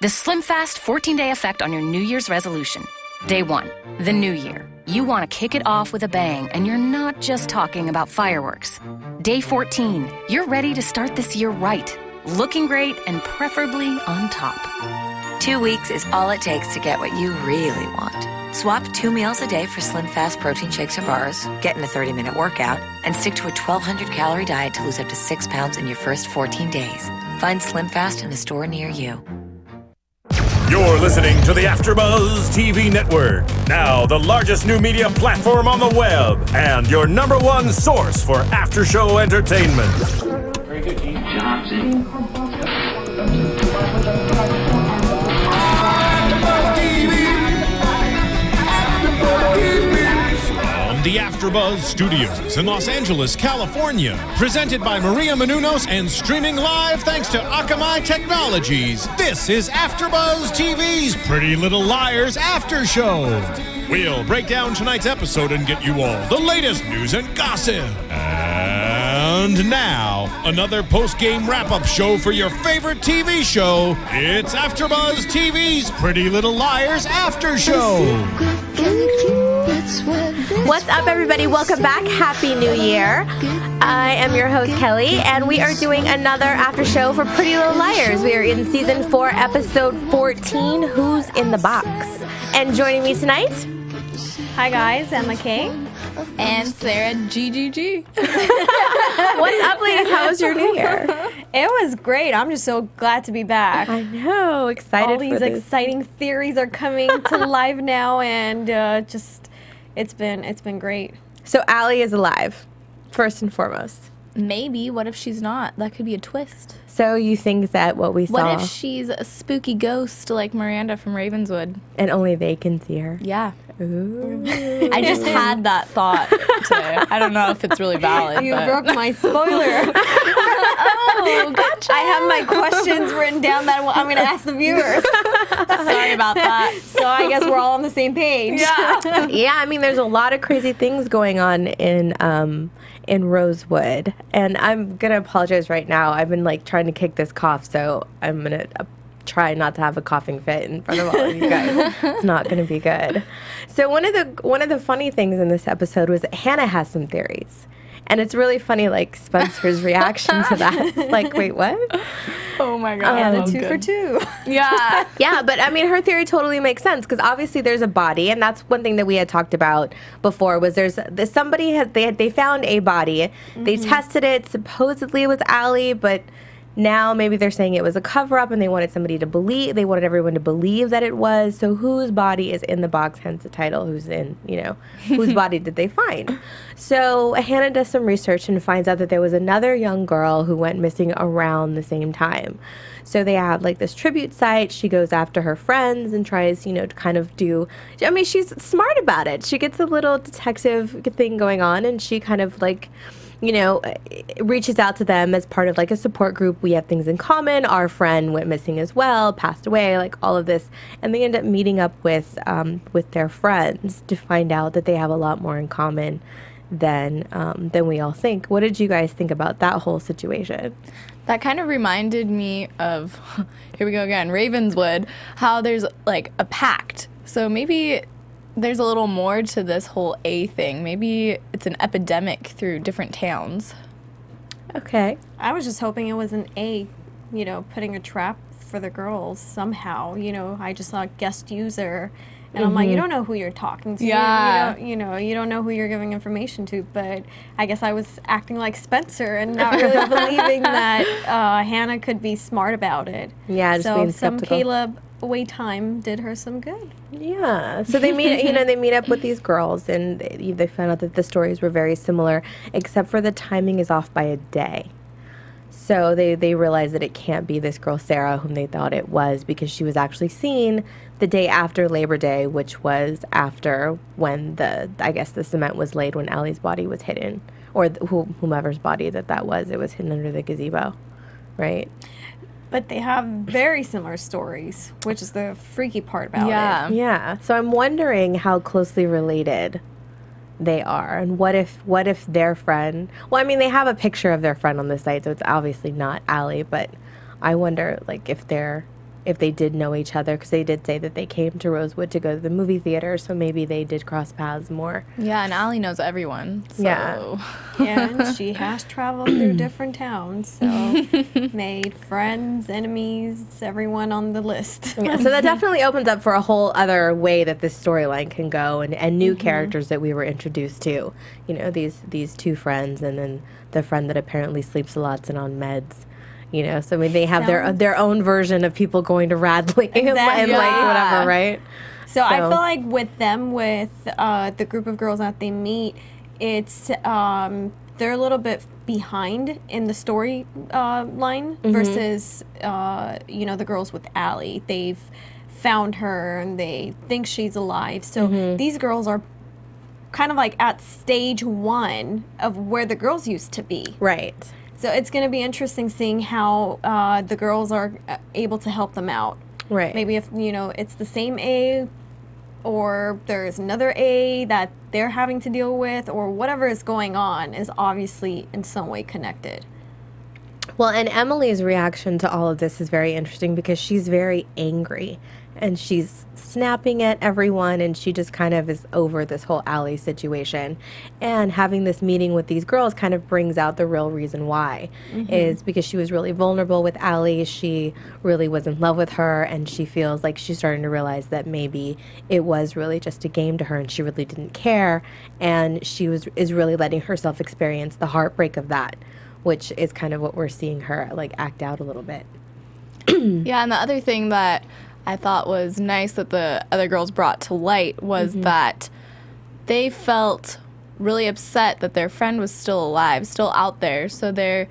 The Slim Fast 14-day effect on your New Year's resolution. Day 1, the new year. You want to kick it off with a bang, and you're not just talking about fireworks. Day 14, you're ready to start this year right, looking great and preferably on top. 2 weeks is all it takes to get what you really want. Swap 2 meals a day for Slim Fast protein shakes or bars, get in a 30-minute workout, and stick to a 1,200-calorie diet to lose up to 6 pounds in your first 14 days. Find Slim Fast in a store near you. You're listening to the AfterBuzz TV Network, now the largest new media platform on the web, and your #1 source for after-show entertainment. Very good, Keith Johnson. The AfterBuzz Studios in Los Angeles, California. Presented by Maria Menounos and streaming live thanks to Akamai Technologies. This is AfterBuzz TV's Pretty Little Liars After Show. We'll break down tonight's episode and get you all the latest news and gossip. And now, another post-game wrap-up show for your favorite TV show. It's AfterBuzz TV's Pretty Little Liars After Show. What's up, everybody? Welcome back. Happy New Year. I am your host, Kelly, and we are doing another after show for Pretty Little Liars. We are in season 4, episode 14, Who's in the Box? And joining me tonight, hi guys, Emma K. And Sarah GGG. What's up, ladies? How was your New Year? It was great. I'm just so glad to be back. I know, excited. All these exciting theories are coming to life now, and it's been great. So Allie is alive, first and foremost. Maybe. What if she's not? That could be a twist. So you think that what we saw... What if she's a spooky ghost like Miranda from Ravenswood? And only they can see her? Yeah. Ooh. I just had that thought today. I don't know if it's really valid. You broke my spoiler. Oh, gotcha. I have my questions written down that I'm going to ask the viewers. Sorry about that. So I guess we're all on the same page. Yeah. Yeah, I mean, there's a lot of crazy things going on in Rosewood, and I'm gonna apologize right now. I've been like trying to kick this cough, so I'm gonna try not to have a coughing fit in front of all of you guys. It's not gonna be good. So one of the funny things in this episode was that Hanna has some theories. And it's really funny, like, Spencer's reaction to that. It's like, wait, what? Oh, my God. Yeah, the 2 for 2. Yeah. Yeah, but, I mean, her theory totally makes sense, because obviously there's a body, and that's one thing that we had talked about before, was they found a body. Mm-hmm. They tested it. Supposedly it was Allie, but... Now maybe they're saying it was a cover-up and they wanted everyone to believe that it was. So whose body is in the box, hence the title, whose body did they find? So Hanna does some research and finds out that there was another young girl who went missing around the same time. So they have like this tribute site. She goes after her friends and tries, to kind of she's smart about it. She gets a little detective thing going on, and she kind of like... reaches out to them as part of like a support group. We have things in common. Our friend went missing as well, passed away, like all of this. And they end up meeting up with their friends to find out that they have a lot more in common than we all think. What did you guys think about that whole situation? That kind of reminded me of, here we go again, Ravenswood, how there's like a pact. So maybe... there's a little more to this whole A thing. Maybe it's an epidemic through different towns. Okay. I was just hoping it was an A, putting a trap for the girls somehow. I just saw guest user, and I'm like, you don't know who you're talking to. Yeah. You don't know who you're giving information to. But I guess I was acting like Spencer and not really believing that Hanna could be smart about it. Yeah, just being some skeptical. Caleb wait time did her some good. Yeah. So they meet up with these girls, and they found out that the stories were very similar, except for the timing is off by a day. So they realized that it can't be this girl Sarah whom they thought it was, because she was actually seen the day after Labor Day, which was after when the cement was laid, when Allie's body was hidden, or whomever's body that was. It was hidden under the gazebo, right? But they have very similar stories, which is the freaky part about it. Yeah. So I'm wondering how closely related they are, and what if their friend... Well, I mean, they have a picture of their friend on the site, so it's obviously not Allie, but I wonder, like, if they're if they did know each other, because they did say that they came to Rosewood to go to the movie theater, so maybe they did cross paths more. Yeah, and Allie knows everyone. So. Yeah. And she has traveled through different towns, so made friends, enemies, everyone on the list. Yeah, so that definitely opens up for a whole other way that this storyline can go, and new characters that we were introduced to. You know, these two friends, and then the friend that apparently sleeps lots and on meds. You know, so I mean, they have their own version of people going to Radley and like whatever, right? So I feel like with the group of girls that they meet, it's they're a little bit behind in the story line versus the girls with Allie. They've found her and they think she's alive. So these girls are kind of like at stage 1 of where the girls used to be. Right. So it's going to be interesting seeing how the girls are able to help them out. Right. Maybe if, it's the same A or there's another A that they're having to deal with, or whatever is going on is obviously in some way connected. Well, and Emily's reaction to all of this is very interesting because she's very angry and she's snapping at everyone, and she just kind of is over this whole Allie situation. And having this meeting with these girls kind of brings out the real reason why, is because she was really vulnerable with Allie. She really was in love with her, and she feels like she's starting to realize that maybe it was really just a game to her and she really didn't care, and she is really letting herself experience the heartbreak of that, which is kind of what we're seeing her like act out a little bit. Yeah, and the other thing that I thought was nice that the other girls brought to light was that they felt really upset that their friend was still alive, still out there. So they're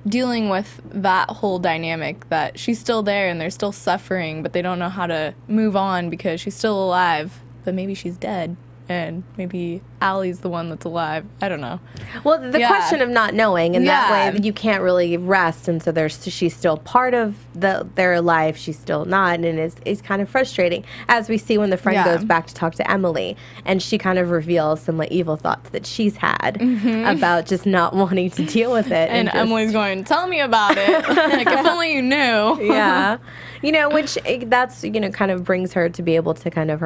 dealing with that whole dynamic that she's still there and they're still suffering, but they don't know how to move on because she's still alive, but maybe she's dead. And maybe Allie's the one that's alive. I don't know. Well, the question of not knowing, and that way you can't really rest, and so she's still part of their life. She's still not, and it's kind of frustrating, as we see when the friend goes back to talk to Emily, and she kind of reveals some like evil thoughts that she's had about just not wanting to deal with it. And Emily's going, tell me about it. Like, if only you knew. Yeah. Which that's, kind of brings her to be able to kind of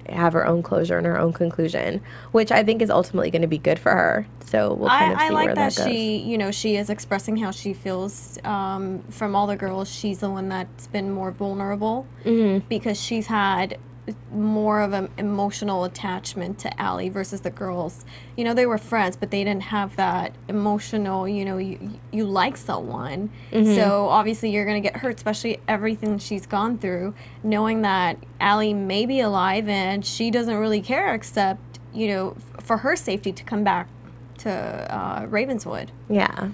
have her own closure and her own conclusion, which I think is ultimately going to be good for her. So we'll kind of see where that goes. She is expressing how she feels. From all the girls, she's the one that's been more vulnerable because she's had more of an emotional attachment to Allie versus the girls. They were friends, but they didn't have that emotional, you like someone. So obviously you're going to get hurt, especially everything she's gone through, knowing that Allie may be alive and she doesn't really care except, for her safety to come back to Ravenswood. Yeah.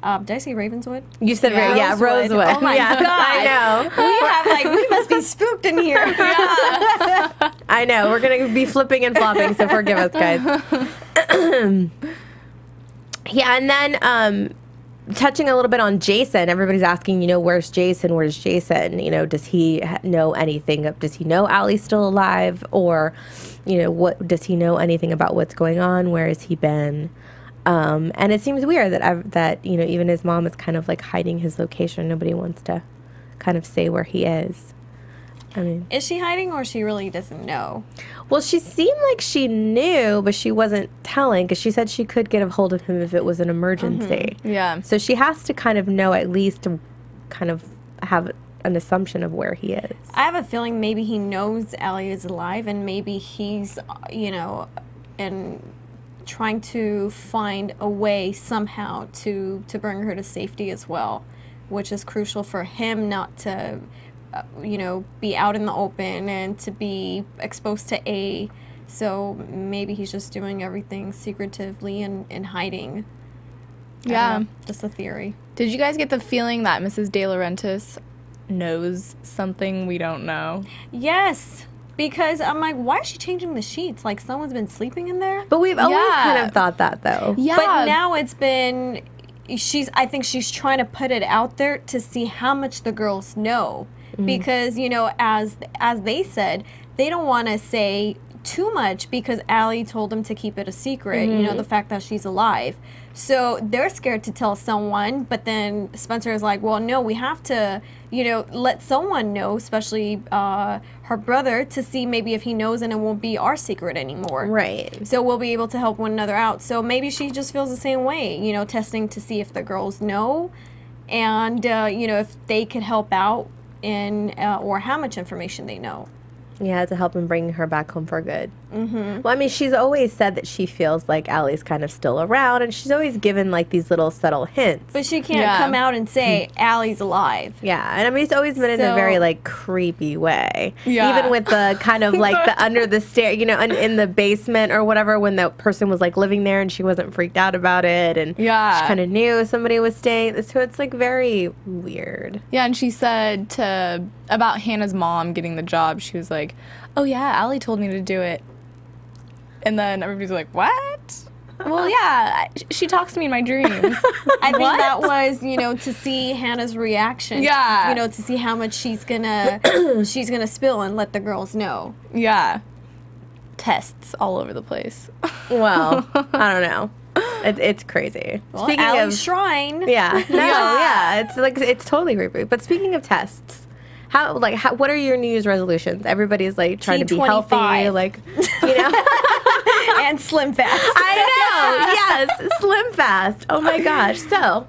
Did I say Ravenswood? You said Rosewood. Oh my God. I know. We must be spooked in here. I know. We're going to be flipping and flopping, so forgive us, guys. And then touching a little bit on Jason, everybody's asking, where's Jason? Where's Jason? Does he know anything? Does he know Allie's still alive? Or, what does he know anything about what's going on? Where has he been? And it seems weird that even his mom is kind of like hiding his location. Nobody wants to kind of say where he is. I mean, is she hiding, or she really doesn't know? Well, she seemed like she knew, but she wasn't telling, because she said she could get a hold of him if it was an emergency. Yeah. So she has to kind of know, at least to kind of have an assumption of where he is. I have a feeling maybe he knows Allie is alive, and maybe he's, and trying to find a way somehow to bring her to safety as well, which is crucial for him not to, be out in the open and to be exposed to A. So maybe he's just doing everything secretively and hiding. Yeah. Just a theory. Did you guys get the feeling that Mrs. DiLaurentis knows something we don't know? Yes. Because I'm like, why is she changing the sheets? Like, someone's been sleeping in there? But we've always kind of thought that, though. Yeah. But now it's been, I think she's trying to put it out there to see how much the girls know. Because, as they said, they don't want to say too much because Allie told them to keep it a secret, you know, the fact that she's alive. So they're scared to tell someone, but then Spencer is like, well, no, we have to, you know, let someone know, especially her brother, to see maybe if he knows and it won't be our secret anymore. Right. So we'll be able to help one another out. So maybe she just feels the same way, you know, testing to see if the girls know and, you know, if they could help out in or how much information they know. Yeah, to help him bring her back home for good. Well, I mean, she's always said that she feels like Allie's kind of still around, and she's always given, like, these little subtle hints. But she can't come out and say, Allie's alive. Yeah, and I mean, it's always been in a very, like, creepy way. Yeah. Even with the kind of, like, the under the stair, you know, in the basement or whatever, when the person was, like, living there and she wasn't freaked out about it, and she kind of knew somebody was staying. So it's, like, very weird. Yeah, and she said about Hannah's mom getting the job, she was like, oh yeah, Allie told me to do it. And then everybody's like, what? Well, yeah, she talks to me in my dreams. I think that was, you know, to see Hannah's reaction. Yeah. You know, to see how much she's gonna spill and let the girls know. Yeah. Tests all over the place. Well, I don't know. It's crazy. Well, speaking Allie's of shrine. Yeah. No, yeah. It's like it's totally creepy. But speaking of tests, what are your New Year's resolutions? Everybody's like trying to be healthy, like, you know. And Slim Fast. I know. Yes, Slim Fast. Oh my gosh. So,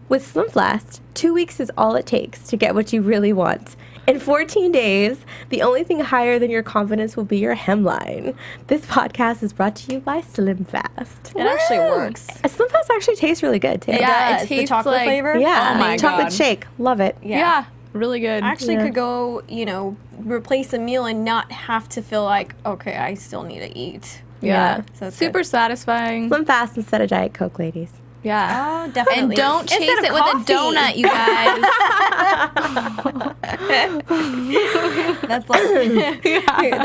with Slim Fast, 2 weeks is all it takes to get what you really want. In 14 days, the only thing higher than your confidence will be your hemline. This podcast is brought to you by Slim Fast. It actually works. Slim Fast actually tastes really good, too. Yeah, it tastes the chocolate like flavor. Yeah, oh my chocolate God. shake. Love it. Yeah, really good. Actually could go, you know, replace a meal and not have to feel like, okay, I still need to eat. Yeah. So it's super good. satisfying. Slim Fast instead of Diet Coke, ladies. Yeah. Oh, definitely. And don't chase Instead it of with coffee. a donut, you guys.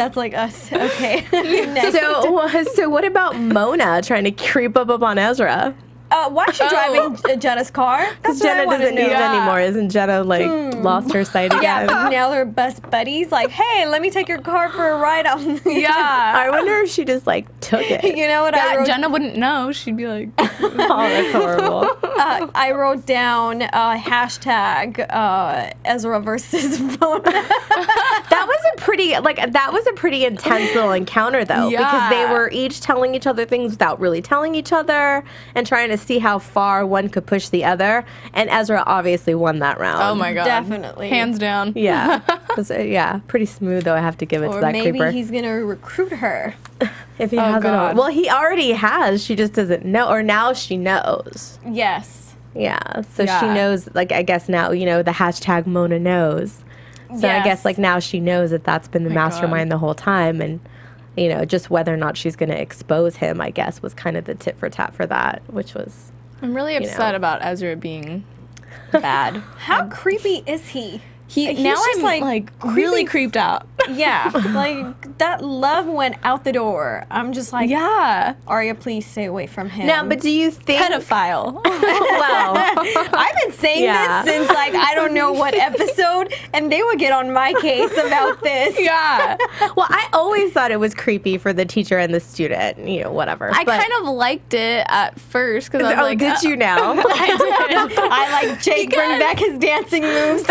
That's like us. Okay. Next. So what about Mona trying to creep up on Ezra? Why is she driving Jenna's car? Because Jenna doesn't need it anymore. Isn't Jenna, like, lost her sight again? Yeah, now they're best buddies. Like, hey, let me take your car for a ride. I wonder if she just, like, took it. You know what I wrote? Jenna wouldn't know. She'd be like, oh, that's horrible. I wrote down hashtag Ezra versus Mona. That was a pretty intense little encounter, though, because they were each telling each other things without really telling each other and trying to see how far one could push the other. And Ezra obviously won that round. oh my God. Definitely. Hands down. Yeah. Pretty smooth, though, I have to give it to that maybe creeper. he's going to recruit her. If he hasn't. God. Well, he already has. She just doesn't know. Or now she knows. Yes. Yeah. So she knows, like, I guess now, you know, the hashtag Mona knows. So I guess, like, now she knows that that's been the mastermind the whole time. And, you know, just whether or not she's going to expose him, I guess, was kind of the tit for tat for that, which was... I'm really upset about Ezra being bad. How creepy is he? Now just, I'm like, really creeped out. Yeah, like that love went out the door. I'm just like, Yeah. Aria, please stay away from him. Now, but do you think... Pedophile. Well, I've been saying this since like I don't know what episode, and they would get on my case about this. Yeah. well, I always thought it was creepy for the teacher and the student, you know, whatever. I kind of liked it at first because I was like, did you now? I like Jake bring back his dancing moves.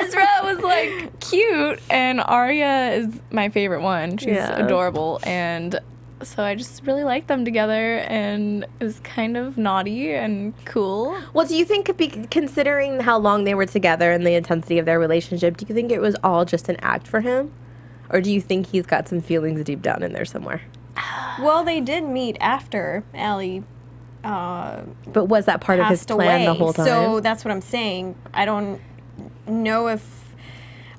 Ezra was like cute, and Aria is my favorite one. She's adorable, and so I just really liked them together, and it was kind of naughty and cool. Well, do you think, considering how long they were together and the intensity of their relationship, do you think it was all just an act for him? Or do you think he's got some feelings deep down in there somewhere? Well, they did meet after Allie but was that part of his passed plan away. the whole time? So that's what I'm saying. I don't know if...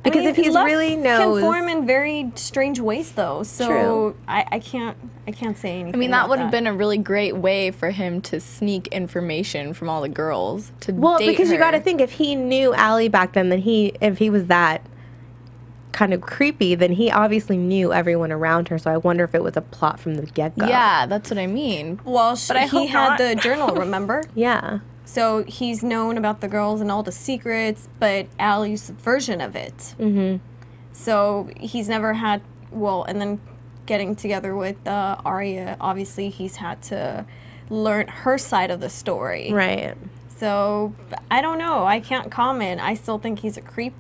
Because if he's love really knows... can form in very strange ways, though. So True. I can't say anything. I mean, that about would have been a really great way for him to sneak information from all the girls to date because you her. got to think, if he knew Allie back then, if he was that kind of creepy, then he obviously knew everyone around her. So I wonder if it was a plot from the get-go. Yeah, that's what I mean. Well, But I he hope had not. the journal, remember? Yeah. So he's known about the girls and all the secrets, but Allie's version of it. Mm-hmm. So he's never had and then getting together with Aria, obviously he's had to learn her side of the story. Right. So, I don't know. I can't comment. I still think he's a creep.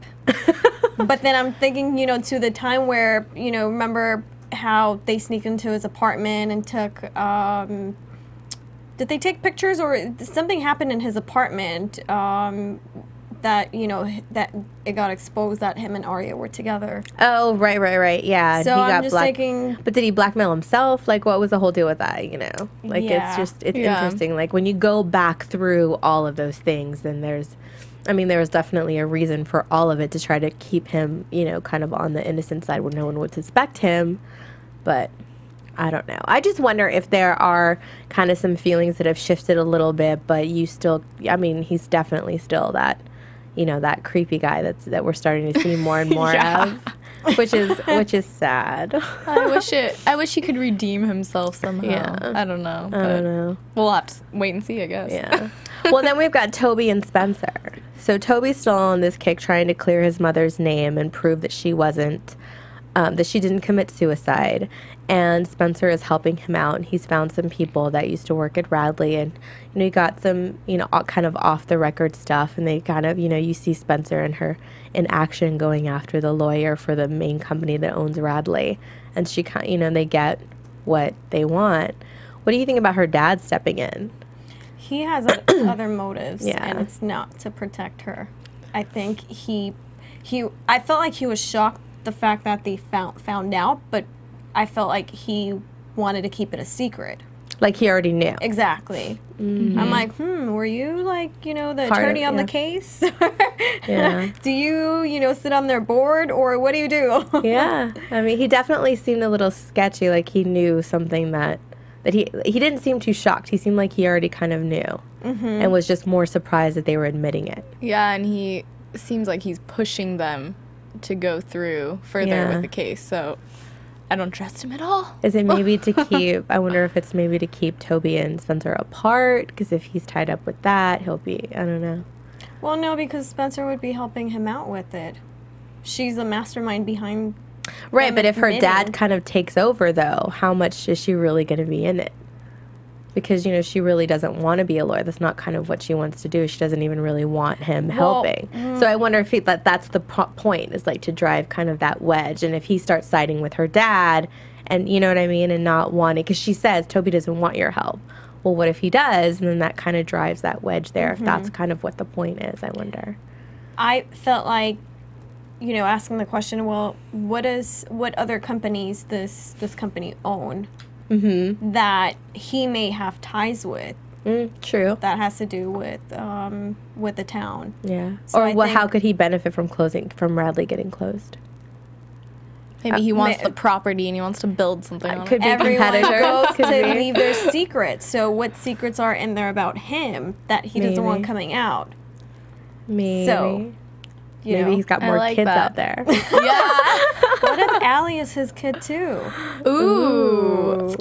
But then I'm thinking, to the time where, remember how they sneaked into his apartment and took, did they take pictures, or something happened in his apartment that, that it got exposed that him and Aria were together? Oh, right. Yeah. So I'm just thinking... But did he blackmail himself? Like, what was the whole deal with that, Like, Yeah. it's interesting. Like, when you go back through all of those things, then there was definitely a reason for all of it to try to keep him, kind of on the innocent side where no one would suspect him. But I don't know. I just wonder if there are kind of some feelings that have shifted a little bit, but you still, he's definitely still that, that creepy guy that we're starting to see more and more of, which is sad. I wish he could redeem himself somehow. Yeah. I don't know. I don't know. We'll have to wait and see, I guess. Yeah. Well, then we've got Toby and Spencer. So Toby's still on this kick trying to clear his mother's name and prove that she wasn't, that she didn't commit suicide. And Spencer is helping him out, and he's found some people that used to work at Radley, and he got some kind of off the record stuff, and they kind of you see Spencer and her in action going after the lawyer for the main company that owns Radley, and she they get what they want. What do you think about her dad stepping in? He has other motives, and it's not to protect her. I think I felt like he was shocked the fact that they found out, but I felt like he wanted to keep it a secret. Like he already knew. Exactly. Mm-hmm. I'm like, were you like, the attorney on the case? Yeah. Do you, sit on their board, or what do you do? Yeah. He definitely seemed a little sketchy, like he knew something that he didn't seem too shocked. He seemed like he already kind of knew and was just more surprised that they were admitting it. Yeah, and he seems like he's pushing them to go through further with the case, so I don't trust him at all. Is it maybe to keep, I wonder if it's maybe to keep Toby and Spencer apart, because if he's tied up with that, he'll be, I don't know. Well, no, because Spencer would be helping him out with it. She's the mastermind behind... Right, but if her dad kind of takes over, though, how much is she really going to be in it? Because, she really doesn't want to be a lawyer. That's not kind of what she wants to do. She doesn't even really want him helping. So I wonder if that's the point, is like to drive kind of that wedge. And if he starts siding with her dad and, you know what I mean, and not wanting, because she says, Toby doesn't want your help. Well, what if he does? And then that kind of drives that wedge there, if that's kind of what the point is, I wonder. I felt like, asking the question, well, what other companies this company own that he may have ties with? True. That has to do with the town. Yeah. So or how could he benefit from Radley getting closed? Maybe he wants the property and he wants to build something on could it. be Everyone competitors. goes to leave their secrets. So what secrets are in there about him that he doesn't want coming out? Maybe. So, maybe he's got more kids out there. Yeah. What if Allie is his kid too? Ooh.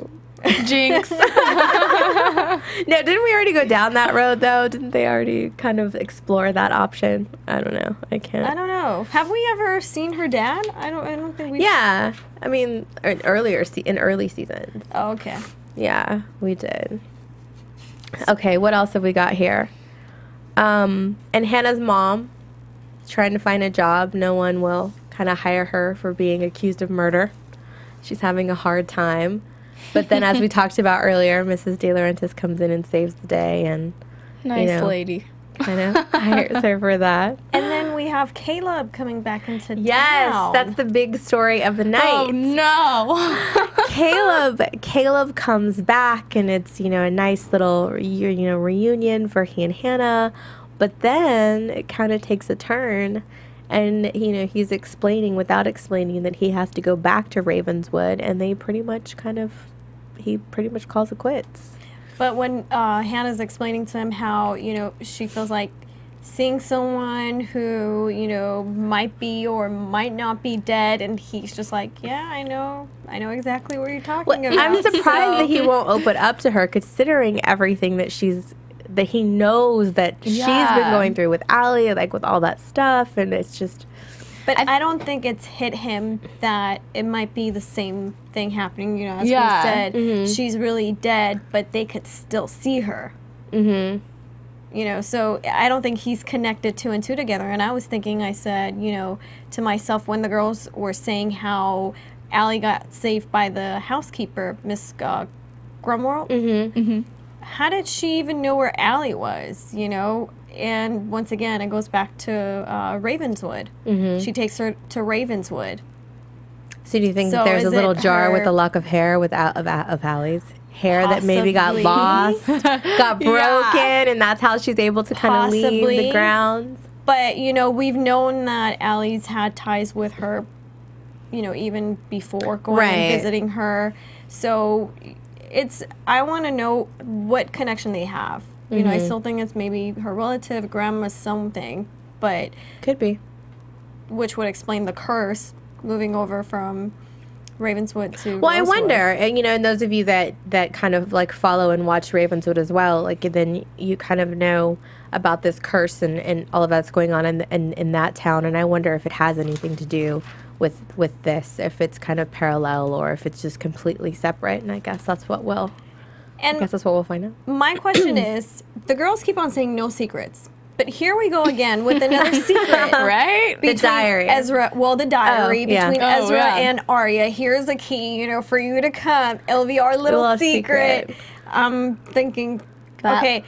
Jinx. No, didn't we already go down that road, though? Didn't they already kind of explore that option? I don't know. I can't. I don't know. Have we ever seen her dad? I don't think we. Yeah. In early seasons. Oh, okay. Yeah, we did. Okay, what else have we got here? And Hannah's mom is trying to find a job. No one will kind of hire her for being accused of murder. She's having a hard time. But then, as we talked about earlier, Mrs. DiLaurentis comes in and saves the day, and Nice lady. kind of hires her for that. And then we have Caleb coming back into town. Yes, that's the big story of the night. Oh no. Caleb comes back, and it's a nice little reunion for he and Hanna. But then it kind of takes a turn, and he's explaining without explaining that he has to go back to Ravenswood, and he pretty much calls it quits. But when Hannah's explaining to him how, she feels like seeing someone who, might be or might not be dead, and he's just like, yeah, I know exactly what you're talking about. I'm surprised that he won't open up to her, considering everything that he knows that she's been going through with Allie, like with all that stuff, and it's just, But I don't think it's hit him that it might be the same thing happening. You know, as we said, she's really dead, but they could still see her. You know, so I don't think he's connected 2 and 2 together. And I was thinking, I said, you know, to myself when the girls were saying how Allie got saved by the housekeeper, Miss Grumwell. How did she even know where Allie was, you know? And once again, it goes back to Ravenswood. She takes her to Ravenswood. So do you think that there's a little jar with a lock of hair of Allie's hair that maybe got lost, got broken, and that's how she's able to kind of leave the grounds? But, you know, we've known that Allie's had ties with her, you know, even before going and visiting her. So I want to know what connection they have. You know, I still think it's maybe her relative, grandma, something, but could be, which would explain the curse moving over from Ravenswood to Well, Rosewood. I wonder, and you know, and those of you that kind of like follow and watch Ravenswood as well, like then you kind of know about this curse and all of that's going on in that town, and I wonder if it has anything to do with this, if it's kind of parallel or if it's just completely separate. And I guess that's what we'll find out. My question is, the girls keep on saying no secrets, but here we go again with another secret, right? The diary. The diary between Ezra and Aria. Here's a key, you know, for you to come. It'll be our little secret. I'm thinking, okay,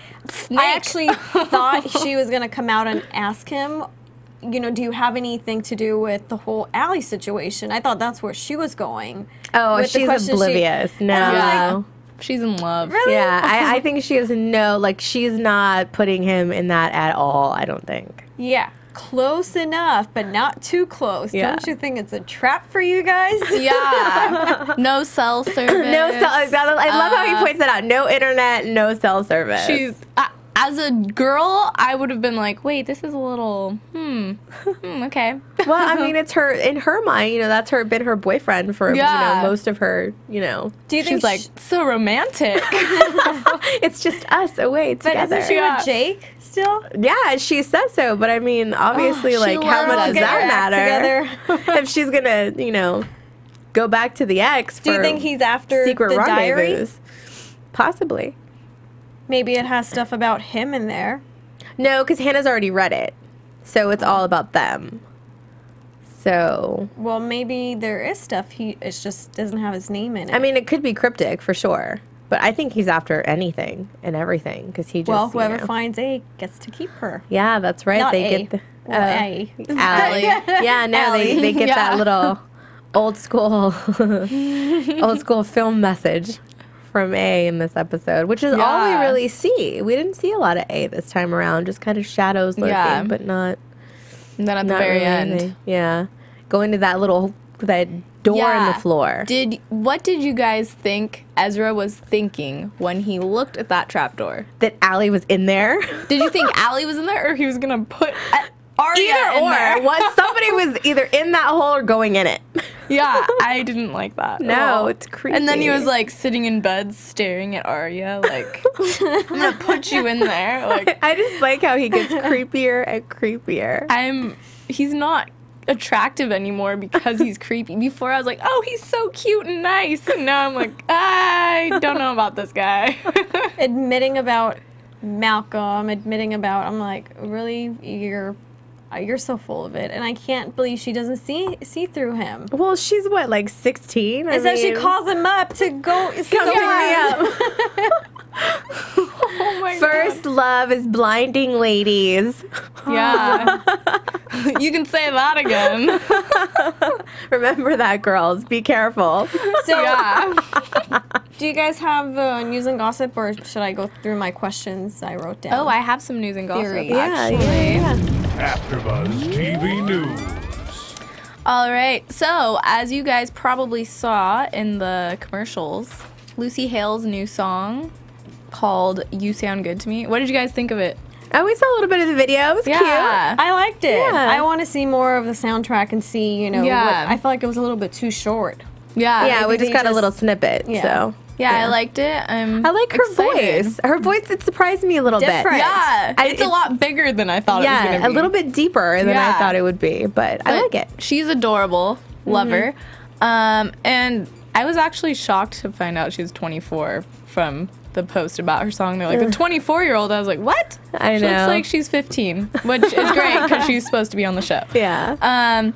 I actually thought she was gonna come out and ask him, you know, do you have anything to do with the whole Allie situation? I thought that's where she was going. Oh, she's oblivious. No. She's in love. Really? Yeah, I think she is she's not putting him in that at all, I don't think. Yeah, close enough, but not too close. Yeah. Don't you think it's a trap for you guys? Yeah. No cell service. I love how he points that out. No internet, no cell service. She's... as a girl, I would have been like, wait, this is a little, okay. Well, I mean, it's in her mind, you know, that's been her boyfriend for, you know, most of her, you know. Do you think she's like, so romantic. It's just us away together. But isn't she with Jake still? Yeah, she says so, but I mean, obviously, like, how much does that matter? If she's gonna, you know, go back to the ex Do you think he's after secret the diary? rendezvous? Possibly. Maybe it has stuff about him in there. No, because Hannah's already read it. So it's all about them. So. Well, maybe there is stuff. It just doesn't have his name in it. I mean, it could be cryptic for sure. But I think he's after anything and everything. Because he just. Well, whoever finds A gets to keep her. Yeah, that's right. Not they A. get the. Allie. Yeah, no, they get that little old school film message from A in this episode, which is all we really see. We didn't see a lot of A this time around, just kind of shadows lurking, but not. And then at the very end, going to that door in the floor. What did you guys think Ezra was thinking when he looked at that trapdoor? That Allie was in there. Did you think Allie was in there, or he was gonna put Aria either in or? there? What somebody was either in that hole or going in it. Yeah, I didn't like that. No, it's creepy. And then he was like sitting in bed staring at Aria, like, I'm gonna put you in there. Like, I just like how he gets creepier and creepier. He's not attractive anymore because he's creepy. Before I was like, oh, he's so cute and nice, and now I'm like, I don't know about this guy. Admitting about Malcolm, I'm like, really, you're so full of it, and I can't believe she doesn't see through him. Well, she's what, like 16? And so she calls him up to go pick me up. Oh my First love is blinding ladies. Yeah. You can say that again. Remember that, girls. Be careful. So, do you guys have news and gossip, or should I go through my questions I wrote down? Oh, I have some news and gossip, Theories. actually. AfterBuzz TV News. All right. So, as you guys probably saw in the commercials, Lucy Hale's new song called You Sound Good to Me. What did you guys think of it? Oh, we saw a little bit of the video. It was cute. I liked it. Yeah. I want to see more of the soundtrack and see, Yeah. I felt like it was a little bit too short. Yeah. Yeah, we just got a little snippet. Yeah. So Yeah, I liked it. I like her excited. voice. Her voice, it surprised me a little bit. Yeah, it's a lot bigger than I thought it was going to be. A little bit deeper than I thought it would be, but I like it. She's adorable. Love her. And I was actually shocked to find out she was 24 from the post about her song. They're like, a 24-year-old. I was like, what? I know. She looks like she's 15, which is great because she's supposed to be on the show. Yeah.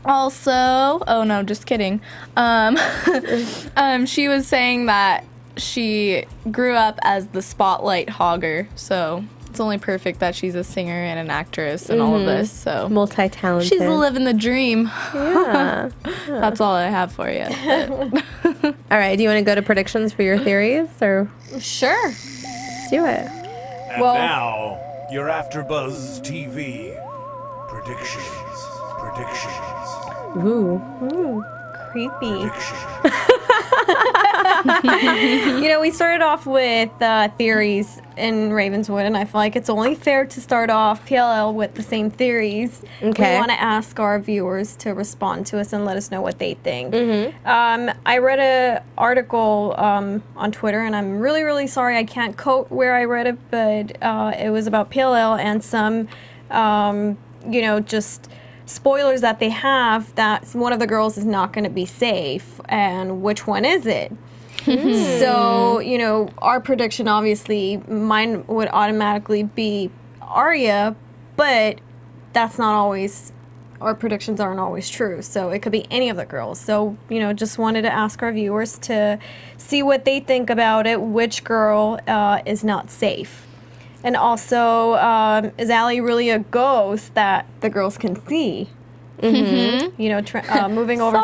Also, oh no, just kidding. She was saying that she grew up as the spotlight hogger, so it's only perfect that she's a singer and an actress and all of this. So multi-talented. She's living the dream. Yeah. That's all I have for you. All right. Do you want to go to predictions for your theories, or Sure. let's do it? And now, your AfterBuzz TV predictions. Ooh. Creepy. We started off with theories in Ravenswood, and I feel like it's only fair to start off PLL with the same theories. Okay. We want to ask our viewers to respond to us and let us know what they think. Mm-hmm. I read an article on Twitter, and I'm really, really sorry I can't quote where I read it, but it was about PLL and some, just spoilers that they have that one of the girls is not going to be safe, and which one is it? So, our prediction, obviously, mine would automatically be Aria, but that's not always, our predictions aren't always true. So it could be any of the girls. So, just wanted to ask our viewers to see what they think about it, which girl is not safe. And also, is Allie really a ghost that the girls can see? Moving over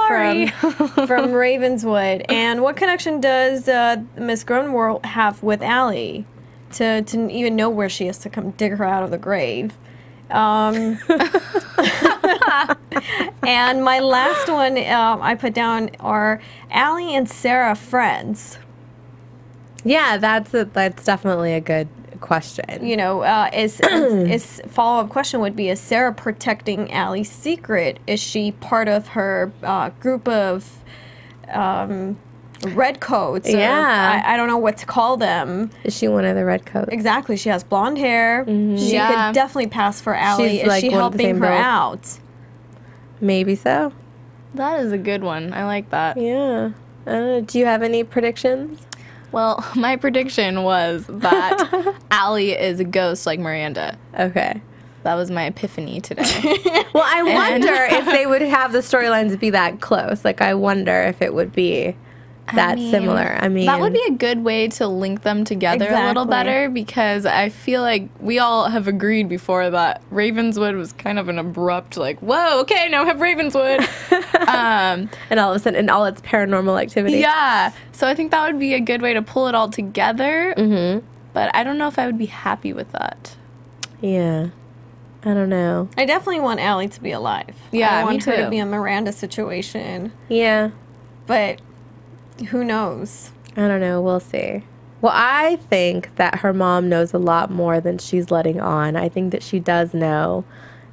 from Ravenswood. And what connection does Miss Grunwald have with Allie to even know where she is to come dig her out of the grave? And my last one I put down are Allie and Sarah friends. Yeah, that's definitely a good question. Is follow-up question would be, is Sarah protecting Allie's secret? Is she part of her group of redcoats? Yeah. I don't know what to call them. Is she one of the redcoats? Exactly. She has blonde hair. She could definitely pass for Allie. She's is like she one of the helping same her boat. out? Maybe so. That is a good one. I like that. Yeah. Do you have any predictions? Well, my prediction was that Allie is a ghost like Miranda. Okay. That was my epiphany today. Well, I wonder if they would have the storylines be that close. Like, I wonder if it would be that similar. I mean, that would be a good way to link them together a little better, because I feel like we all have agreed before that Ravenswood was kind of an abrupt, like, whoa, okay, now we have Ravenswood. And all of a sudden, in all its paranormal activity. Yeah. So I think that would be a good way to pull it all together. Mm-hmm. But I don't know if I would be happy with that. Yeah. I don't know. I definitely want Allie to be alive. Yeah, I want me too. her to be a Miranda situation. Yeah. But who knows? I don't know. We'll see. Well, I think that her mom knows a lot more than she's letting on. I think that she does know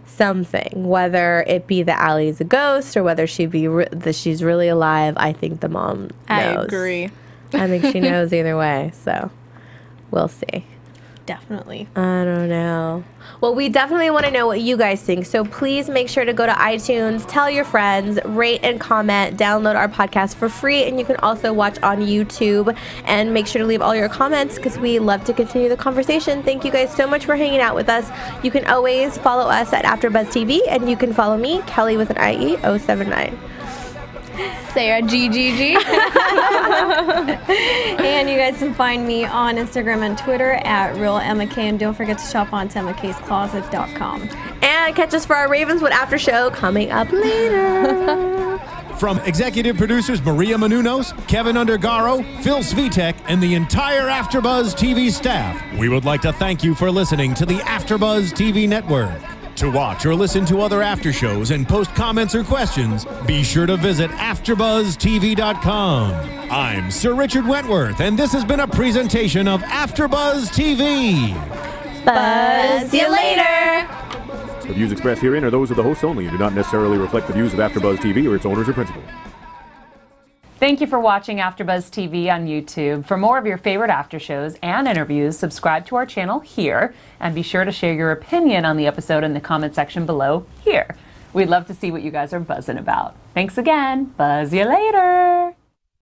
something, whether it be that Allie's a ghost or whether that she's really alive. I think the mom knows. I agree. I think she knows either way. So we'll see. Definitely. I don't know. Well, we definitely want to know what you guys think. So please make sure to go to iTunes, tell your friends, rate and comment, download our podcast for free, and you can also watch on YouTube. And make sure to leave all your comments because we love to continue the conversation. Thank you guys so much for hanging out with us. You can always follow us at AfterBuzz TV, and you can follow me, Kellie with an IE 079. Sarah GGG. And you guys can find me on Instagram and Twitter at RealEmmaK. And don't forget to shop on EmmaK'sCloset.com. And catch us for our Ravenswood after show coming up later. From executive producers Maria Menounos, Kevin Undergaro, Phil Svitek, and the entire AfterBuzz TV staff, we would like to thank you for listening to the AfterBuzz TV network. To watch or listen to other after shows and post comments or questions, be sure to visit AfterBuzzTV.com. I'm Sir Richard Wentworth, and this has been a presentation of AfterBuzz TV. Buzz you later. The views expressed herein are those of the hosts only and do not necessarily reflect the views of AfterBuzz TV or its owners or principals. Thank you for watching AfterBuzz TV on YouTube. For more of your favorite after shows and interviews, subscribe to our channel here, and be sure to share your opinion on the episode in the comment section below here. We'd love to see what you guys are buzzing about. Thanks again. Buzz you later.